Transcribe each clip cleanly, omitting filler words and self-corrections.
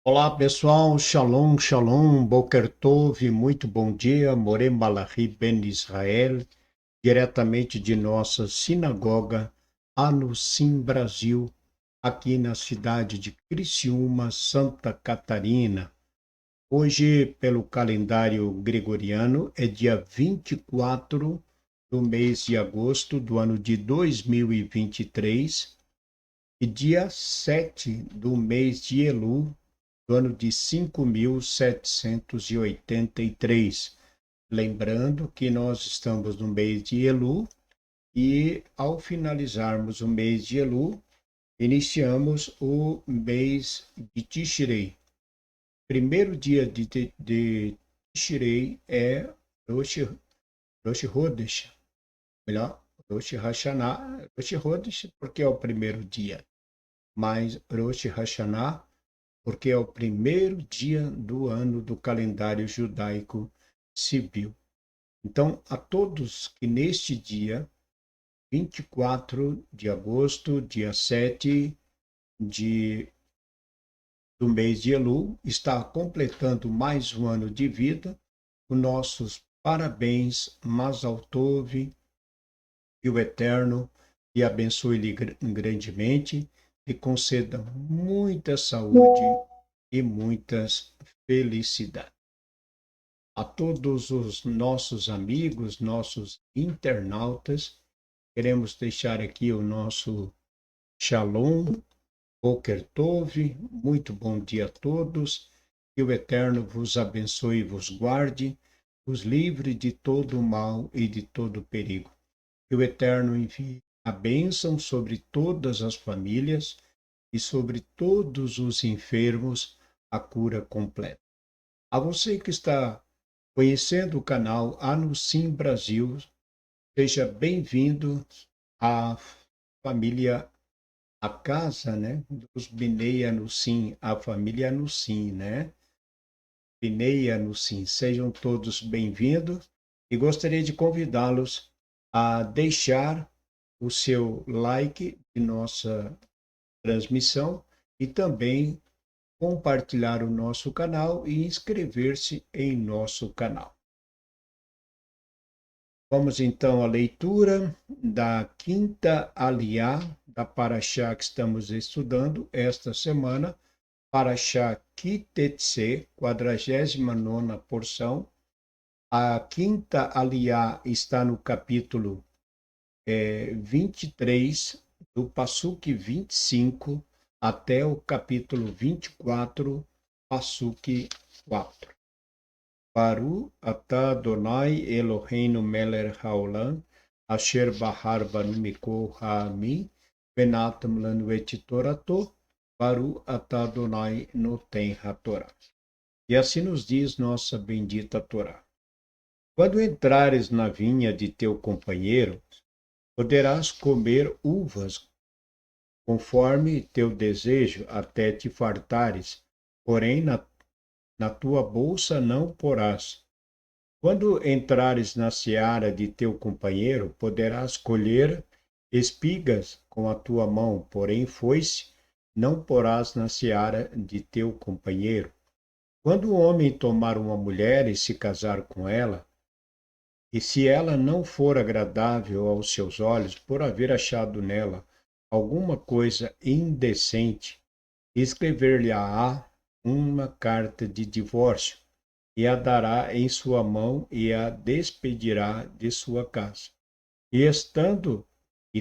Olá pessoal, Shalom, Shalom, Boker Tov, muito bom dia, Moré Malachi Ben Israel, diretamente de nossa sinagoga Anusim Brasil, aqui na cidade de Criciúma, Santa Catarina. Hoje, pelo calendário gregoriano, é dia 24 do mês de agosto do ano de 2023 e dia 7 do mês de Elul do ano de 5.783. Lembrando que nós estamos no mês de Elul e, ao finalizarmos o mês de Elul, iniciamos o mês de Tishrei. Primeiro dia de Tishrei é Rosh Hodesh, melhor, Rosh Hashanah, Rosh Hodesh porque é o primeiro dia, mas Rosh Hashanah porque é o primeiro dia do ano do calendário judaico civil. Então, a todos que neste dia, 24 de agosto, dia 7 de, do mês de Elul, está completando mais um ano de vida, os nossos parabéns, Mazal Tov, e o Eterno lhe abençoe-lhe grandemente, lhe conceda muita saúde e muitas felicidades. A todos os nossos amigos, nossos internautas, queremos deixar aqui o nosso Shalom, Boker Tov, muito bom dia a todos, que o Eterno vos abençoe e vos guarde, vos livre de todo o mal e de todo o perigo. Que o Eterno envie a bênção sobre todas as famílias e sobre todos os enfermos a cura completa. A você que está conhecendo o canal Anusim Brasil, seja bem-vindo à família, à casa, né, dos Binei Anusim, a família Anusim, né? Binei Anusim, sejam todos bem-vindos e gostaria de convidá-los a deixar o seu like de nossa transmissão e também compartilhar o nosso canal e inscrever-se em nosso canal. Vamos então à leitura da quinta aliá da Paraxá que estamos estudando esta semana, Paraxá Kitetse, 49ª porção. A quinta aliá está no capítulo 23, do Passuque 25 até o capítulo 24, Passuque 4. Baru atah Adonai Eloheinu melech haolam, asher bahar banu mikol ha'ami, venatam lanu et torato, Baru atah Adonai noten hatorá. E assim nos diz nossa bendita Torá. Quando entrares na vinha de teu companheiro, poderás comer uvas conforme teu desejo até te fartares, porém na tua bolsa não porás. Quando entrares na seara de teu companheiro, poderás colher espigas com a tua mão, porém foice não porás na seara de teu companheiro. Quando o homem tomar uma mulher e se casar com ela, e se ela não for agradável aos seus olhos, por haver achado nela alguma coisa indecente, escrever-lhe-á uma carta de divórcio, e a dará em sua mão e a despedirá de sua casa. E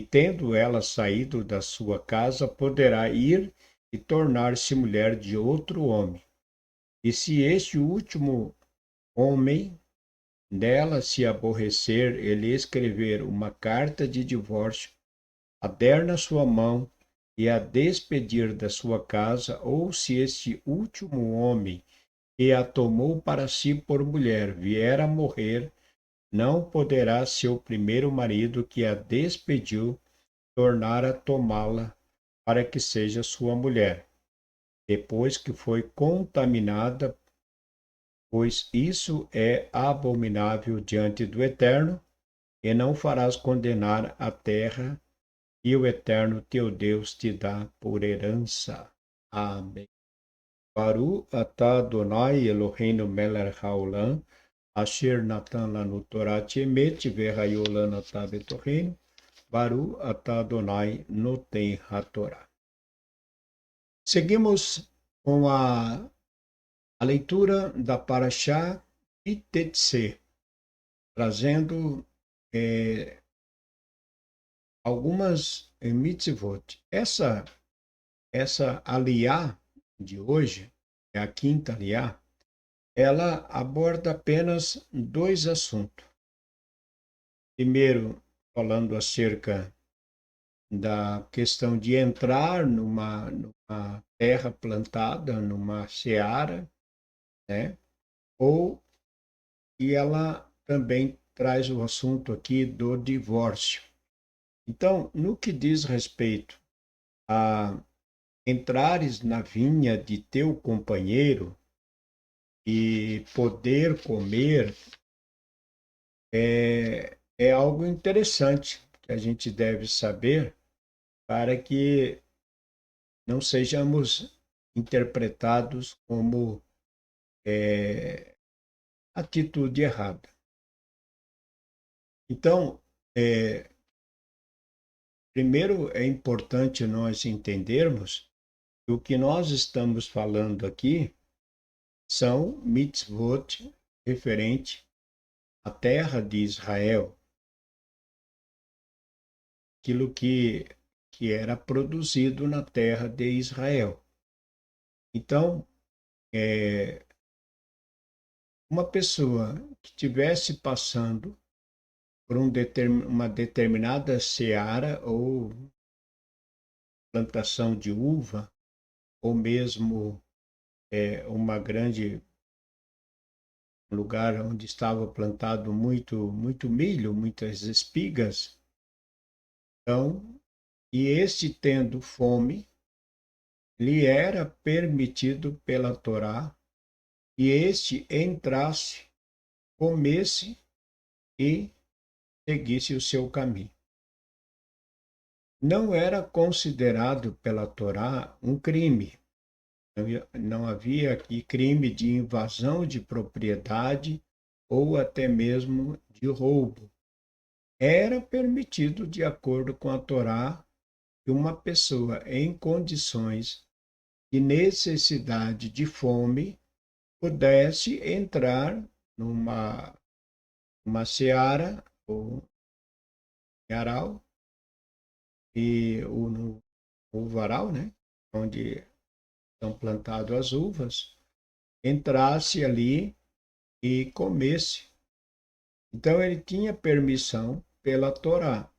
tendo ela saído da sua casa, poderá ir e tornar-se mulher de outro homem. E se este último homem dela se aborrecer, ele escrever uma carta de divórcio, a der na sua mão e a despedir da sua casa, ou se este último homem que a tomou para si por mulher vier a morrer, não poderá seu primeiro marido que a despediu tornar a tomá-la para que seja sua mulher, depois que foi contaminada, pois isso é abominável diante do Eterno, e não farás condenar a terra que o Eterno teu Deus te dá por herança. Amém. Baru atah Adonai Eloheinu melech haolam, asher natan lanu Torah emet vehayolam atah betocheinu, Baru atah Adonai noten hatorá. Seguimos com a leitura da Parashá Kitetse, trazendo algumas mitzvot. Essa aliá de hoje, é a quinta aliá, ela aborda apenas dois assuntos. Primeiro, falando acerca da questão de entrar numa terra plantada, numa seara, né? E ela também traz o assunto aqui do divórcio. Então, no que diz respeito a entrares na vinha de teu companheiro e poder comer, é algo interessante que a gente deve saber para que não sejamos interpretados como atitude errada. Então, primeiro é importante nós entendermos que o que nós estamos falando aqui são mitzvot referente à terra de Israel, aquilo que era produzido na terra de Israel. Então, uma pessoa que estivesse passando por uma determinada seara ou plantação de uva, ou mesmo uma grande lugar onde estava plantado muito milho, muitas espigas, então, e este tendo fome, lhe era permitido pela Torá que este entrasse, comesse e seguisse o seu caminho. Não era considerado pela Torá um crime. Não havia aqui crime de invasão de propriedade ou até mesmo de roubo. Era permitido, de acordo com a Torá, que uma pessoa em condições de necessidade, de fome, pudesse entrar numa seara ou aral ou no varal, né, onde são plantadas as uvas, entrasse ali e comesse. Então ele tinha permissão pela Torá.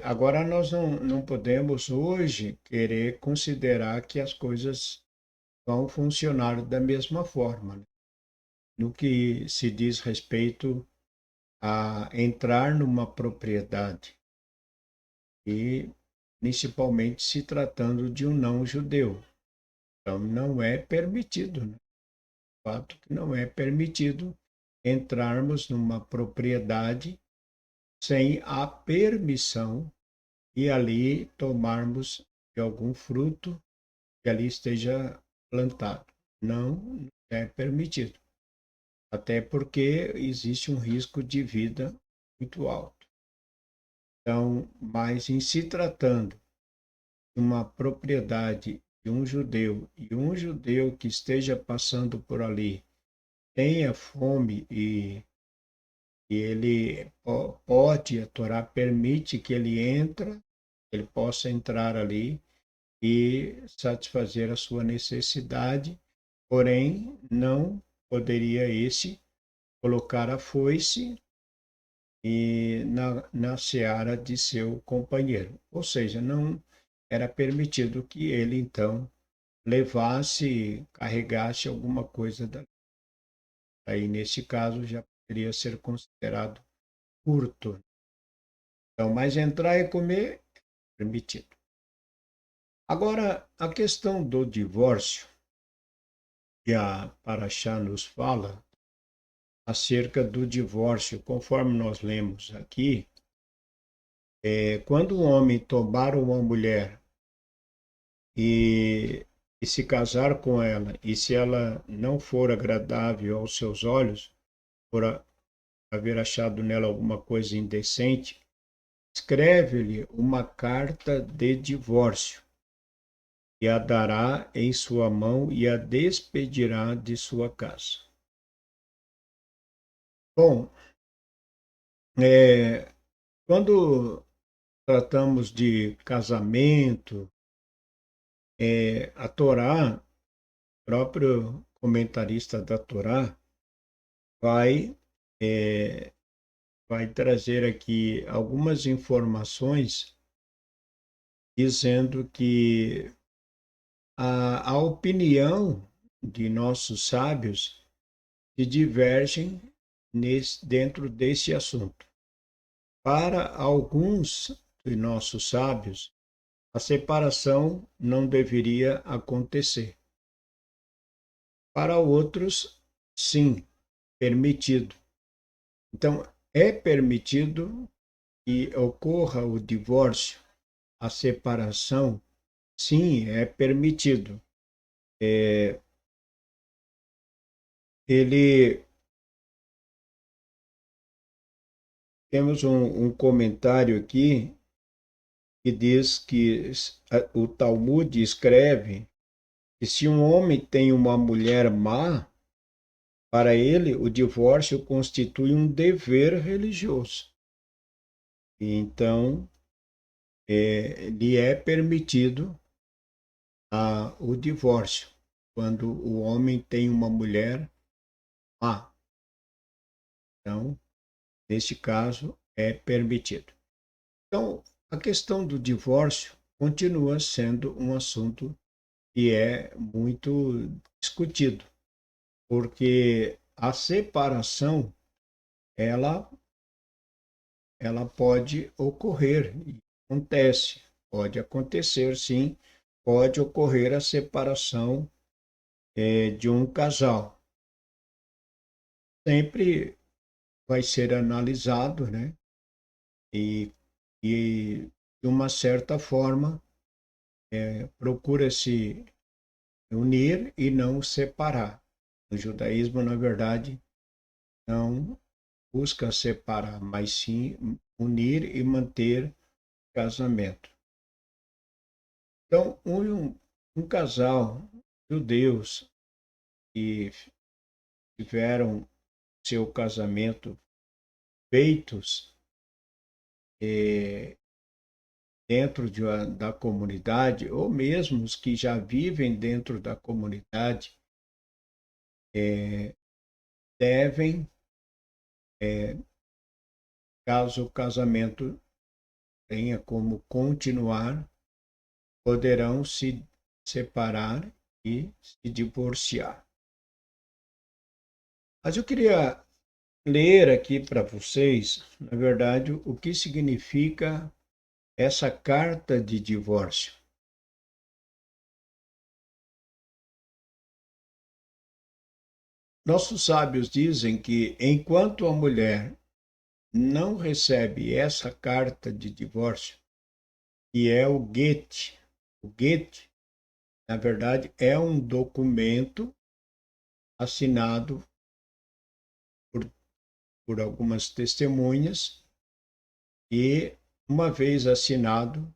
Agora nós não podemos hoje querer considerar que as coisas vão funcionar da mesma forma, né? No que se diz respeito a entrar numa propriedade, e principalmente se tratando de um não-judeu. Então não é permitido, né? O fato que não é permitido entrarmos numa propriedade sem a permissão e ali tomarmos de algum fruto que ali esteja plantado. Não é permitido. Até porque existe um risco de vida muito alto. Então, mas em se tratando de uma propriedade de um judeu e um judeu que esteja passando por ali tenha fome e ele pode, a Torá permite que ele possa entrar ali e satisfazer a sua necessidade, porém não poderia esse colocar a foice e na seara de seu companheiro. Ou seja, não era permitido que ele, então, levasse, carregasse alguma coisa dali. Aí, nesse caso, já poderia ser considerado furto. Então, mas entrar e comer, é permitido. Agora, a questão do divórcio, que a Paraxá nos fala acerca do divórcio, conforme nós lemos aqui, quando um homem tomar uma mulher e e se casar com ela, e se ela não for agradável aos seus olhos, por haver achado nela alguma coisa indecente, escreve-lhe uma carta de divórcio e a dará em sua mão e a despedirá de sua casa. Bom, quando tratamos de casamento, a Torá, o próprio comentarista da Torá, vai, é, vai trazer aqui algumas informações dizendo que a opinião de nossos sábios se divergem dentro desse assunto. Para alguns de nossos sábios, a separação não deveria acontecer. Para outros, sim, permitido. Então, é permitido que ocorra o divórcio, a separação, sim, é permitido. Ele Temos um comentário aqui que diz que o Talmud escreve que se um homem tem uma mulher má, para ele o divórcio constitui um dever religioso. E então, lhe é permitido o divórcio quando o homem tem uma mulher má. Então, neste caso, é permitido. Então, a questão do divórcio continua sendo um assunto que é muito discutido, porque a separação ela ela pode ocorrer, e acontece, pode acontecer sim, pode ocorrer a separação de um casal. Sempre vai ser analisado, né? E, e de uma certa forma procura-se unir e não separar. O judaísmo, na verdade, não busca separar, mas sim unir e manter casamento. Então, um casal judeus que tiveram seu casamento feitos dentro da comunidade, ou mesmo os que já vivem dentro da comunidade, devem, caso o casamento tenha como continuar, poderão se separar e se divorciar. Mas eu queria ler aqui para vocês, na verdade, o que significa essa carta de divórcio. Nossos sábios dizem que enquanto a mulher não recebe essa carta de divórcio, que é o get, na verdade, é um documento assinado por, por algumas testemunhas e, uma vez assinado,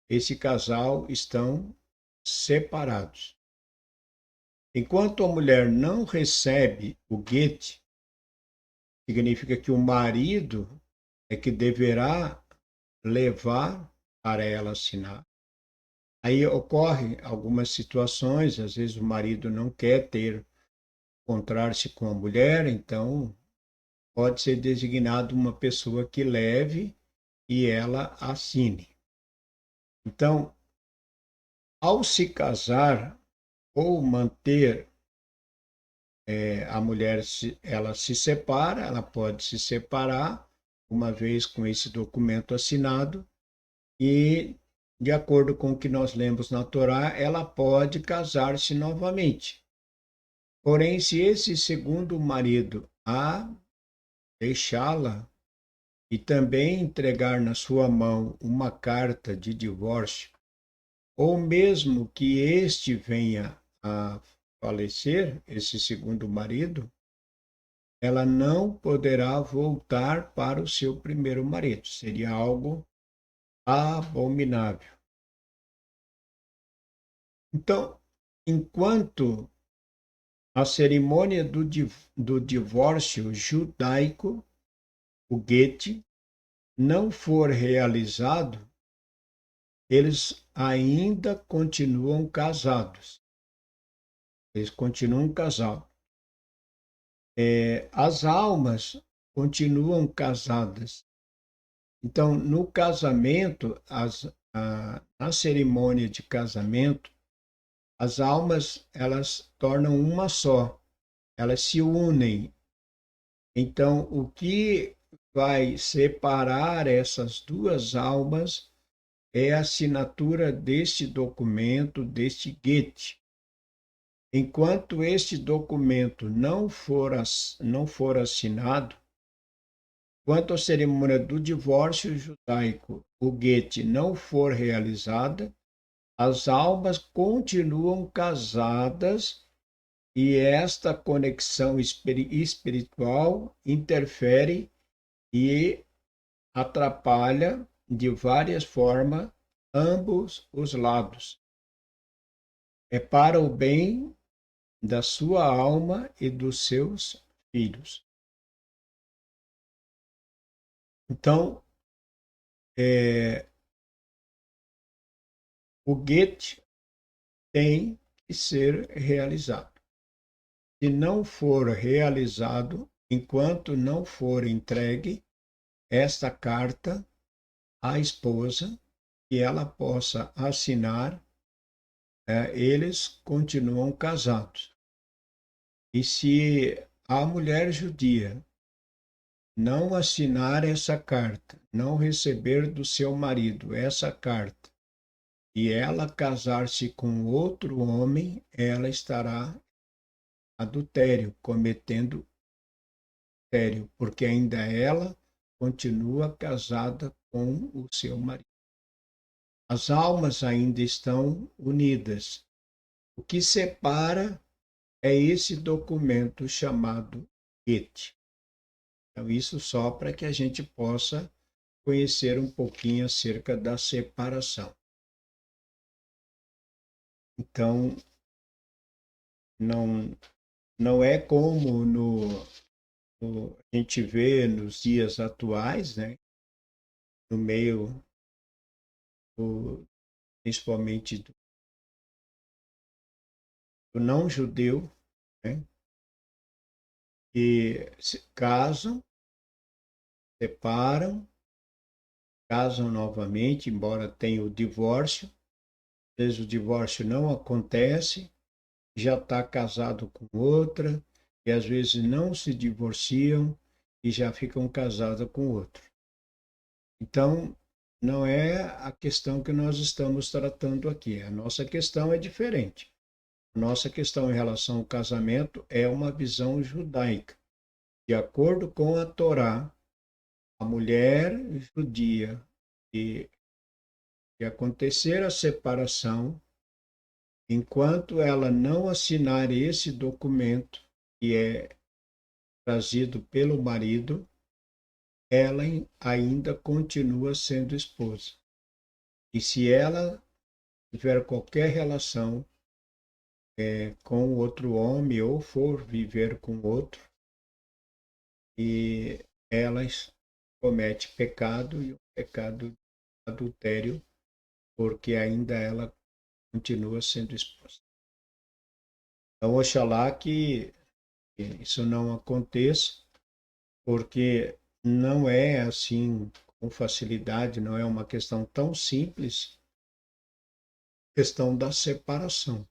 esse casal estão separados. Enquanto a mulher não recebe o get, significa que o marido é que deverá levar para ela assinar. Aí ocorrem algumas situações, às vezes o marido não quer encontrar-se com a mulher, então pode ser designado uma pessoa que leve e ela assine. Então, ao se casar ou manter a mulher, ela se separa, ela pode se separar, uma vez com esse documento assinado, e, de acordo com o que nós lemos na Torá, ela pode casar-se novamente. Porém, se esse segundo marido a deixá-la e também entregar na sua mão uma carta de divórcio, ou mesmo que este venha a falecer, esse segundo marido, ela não poderá voltar para o seu primeiro marido. Seria algo abominável. Então, enquanto a cerimônia do divórcio judaico, o guete, não for realizado, eles ainda continuam casados. Eles continuam casados. As almas continuam casadas. Então, no casamento, na cerimônia de casamento, as almas elas tornam uma só, elas se unem. Então, o que vai separar essas duas almas é a assinatura deste documento, deste guete. Enquanto este documento não for assinado, quanto à cerimônia do divórcio judaico, o guete não for realizada, as almas continuam casadas e esta conexão espiritual interfere e atrapalha de várias formas ambos os lados. É para o bem da sua alma e dos seus filhos. Então, o guete tem que ser realizado. Se não for realizado, enquanto não for entregue esta carta à esposa, que ela possa assinar, eles continuam casados. E se a mulher judia não assinar essa carta, não receber do seu marido essa carta, e ela casar-se com outro homem, ela estará adultério, cometendo adultério, porque ainda ela continua casada com o seu marido. As almas ainda estão unidas. O que separa é esse documento chamado Goethe. Então, isso só para que a gente possa conhecer um pouquinho acerca da separação. Então, não é como a gente vê nos dias atuais, né? No meio, principalmente do não judeu, né? Que se casam, separam, casam novamente, embora tenha o divórcio. Às vezes o divórcio não acontece, já está casado com outra, e às vezes não se divorciam e já ficam casados com outro. Então, não é a questão que nós estamos tratando aqui. A nossa questão é diferente. A nossa questão em relação ao casamento é uma visão judaica. De acordo com a Torá, a mulher judia, e acontecer a separação, enquanto ela não assinar esse documento, que é trazido pelo marido, ela ainda continua sendo esposa. E se ela tiver qualquer relação com outro homem ou for viver com outro, e ela comete pecado, e o pecado de adultério, porque ainda ela continua sendo esposa. Então, oxalá que isso não aconteça, porque não é assim com facilidade, não é uma questão tão simples, questão da separação.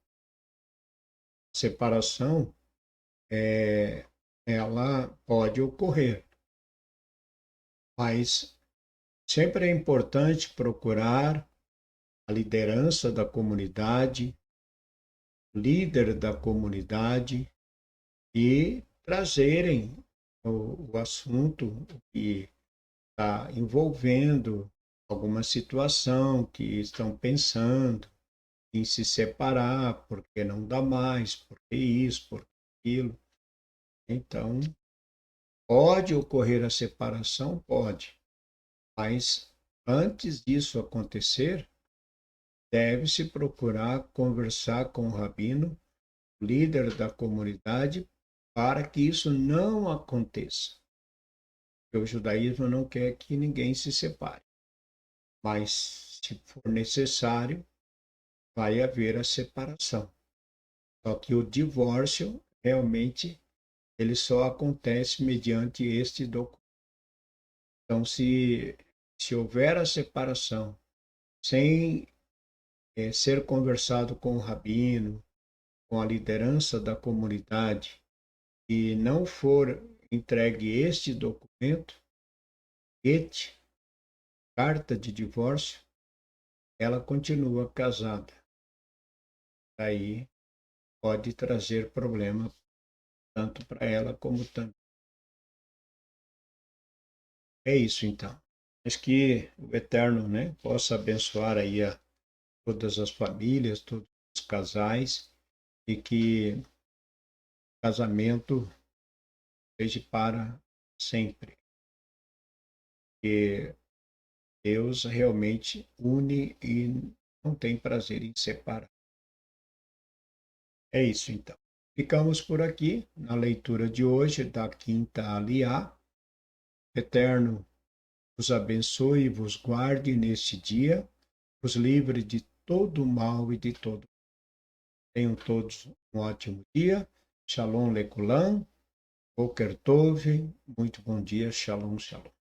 Separação, ela pode ocorrer, mas sempre é importante procurar a liderança da comunidade, o líder da comunidade, e trazerem o assunto que está envolvendo alguma situação que estão pensando, em se separar, porque não dá mais, porque isso, porque aquilo. Então, pode ocorrer a separação? Pode, mas antes disso acontecer, deve-se procurar conversar com o rabino, líder da comunidade, para que isso não aconteça. Porque o judaísmo não quer que ninguém se separe, mas se for necessário, vai haver a separação. Só que o divórcio realmente ele só acontece mediante este documento. Então, se houver a separação sem ser conversado com o rabino, com a liderança da comunidade, e não for entregue este documento, carta de divórcio, ela continua casada. Aí pode trazer problema tanto para ela como tanto. É isso então. Mas que o Eterno, né, possa abençoar aí todas as famílias, todos os casais e que o casamento seja para sempre. Que Deus realmente une e não tem prazer em separar. É isso então. Ficamos por aqui na leitura de hoje da quinta aliá. Eterno vos abençoe e vos guarde neste dia, vos livre de todo mal e de todo. Tenham todos um ótimo dia. Shalom Lekulam, Boker Tov, muito bom dia, Shalom, Shalom.